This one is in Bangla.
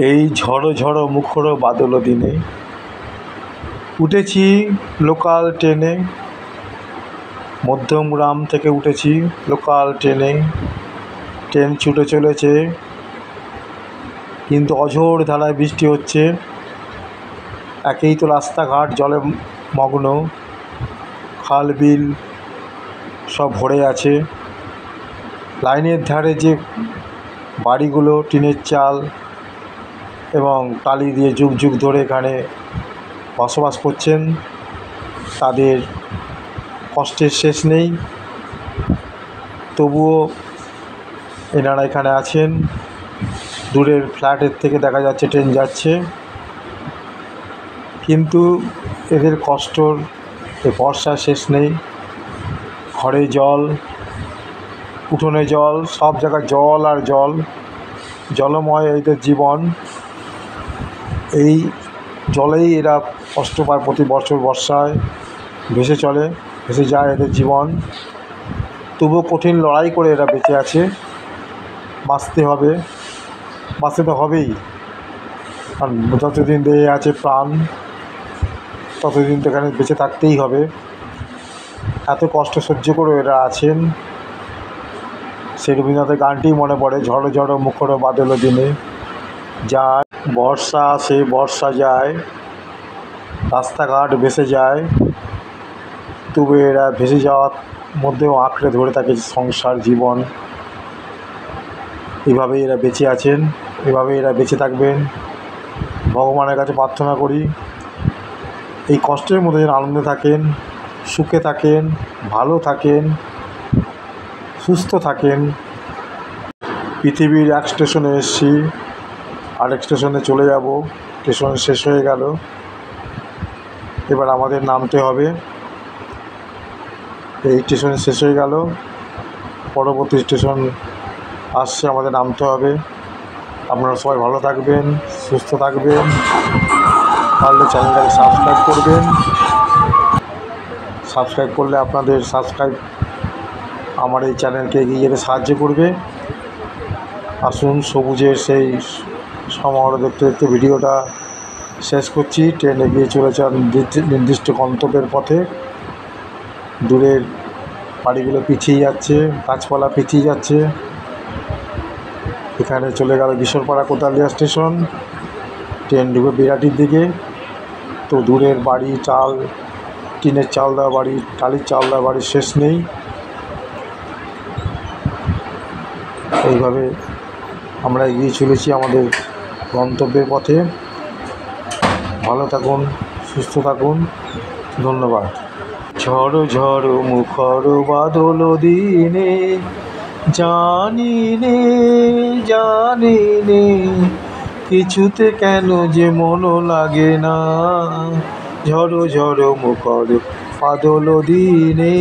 এই ঝড়ো ঝড়ো মুখর বাদল দিনে উঠেছি লোকাল ট্রেনে, মধ্যমগ্রাম থেকে উঠেছি লোকাল ট্রেনে। ট্রেন ছুটে চলেছে, কিন্তু অঝোর ধারায় বৃষ্টি হচ্ছে। একেই তো রাস্তাঘাট জলে মগ্ন, খাল বিল সব ভরে আছে। লাইনের ধারে যে বাড়িগুলো টিনের চাল এবং টালি দিয়ে যুগ যুগ ধরে এখানে বসবাস করছেন, তাদের কষ্টের শেষ নেই। তবুও এনারা এখানে আছেন। দূরের ফ্ল্যাটের থেকে দেখা যাচ্ছে ট্রেন যাচ্ছে, কিন্তু এদের কষ্টর এ বর্ষার শেষ নেই। ঘরে জল, উঠোনে জল, সব জায়গায় জল আর জল, জলময় এদের জীবন। এই জলেই এরা কষ্ট পায় প্রতি বছর বর্ষায়, ভেসে চলে, ভেসে যায় এদের জীবন। তবুও কঠিন লড়াই করে এরা বেঁচে আছে। বাঁচতে হবে, বাঁচতে তো হবেই, কারণ যতদিন দেহে আছে প্রাণ ততদিন তো এখানে বেঁচে থাকতেই হবে। এত কষ্ট সহ্য করে এরা আছেন। সেই রবীন্দ্রনাথের গানটিই মনে পড়ে, ঝড়ো ঝড়ো মুখর বাদল দিনে। যায় বর্ষা আসে বর্ষা যায়, রাস্তাঘাট ভেসে যায়, তবু এরা ভেসে যাওয়ার মধ্যেও আঁকড়ে ধরে থাকে সংসার জীবন। এভাবেই এরা বেঁচে আছেন, এভাবেই এরা বেঁচে থাকবেন। ভগবানের কাছে প্রার্থনা করি এই কষ্টের মধ্যে যেন আনন্দে থাকেন, সুখে থাকেন, ভালো থাকেন, সুস্থ থাকেন। পৃথিবীর এক স্টেশনে এসেছি, আরেক স্টেশনে চলে যাব। স্টেশন শেষ হয়ে গেল, এবার আমাদের নামতে হবে। এই স্টেশনে শেষ হয়ে গেল, পরবর্তী স্টেশন আসছে, আমাদের নামতে হবে। আপনারা সবাই ভালো থাকবেন, সুস্থ থাকবেন। পারলে চ্যানেলটাকে সাবস্ক্রাইব করবেন। সাবস্ক্রাইব করলে আপনাদের সাবস্ক্রাইব আমার এই চ্যানেলকে এগিয়ে যেতে সাহায্য করবে। আসুন সবুজের সেই সমারোহ দেখতে দেখতে ভিডিওটা শেষ করছি। ট্রেন এগিয়ে চলেছে নির্দিষ্ট গন্তব্যের পথে। দূরের বাড়িগুলো পিছিয়ে যাচ্ছে, গাছপালা পিছিয়ে যাচ্ছে। এখানে চলে গেল বিশরপাড়া কোদালিয়া স্টেশন। ট্রেন ঢুকে বিরাটির দিকে। তো দূরের বাড়ি, চাল, টিনের চাল দেওয়া বাড়ি, টালির চাল দেওয়া বাড়ির শেষ নেই। এইভাবে আমরা এগিয়ে চলেছি আমাদের গন্তব্যের পথে। ভালো থাকুন, সুস্থ থাকুন, ধন্যবাদ। ঝড়ো ঝড়ো মুখর বাদল দিনে, জানি নে কিছুতে কেন যে মন লাগে না। ঝড়ো ঝড়ো মুখর বাদল দিনে।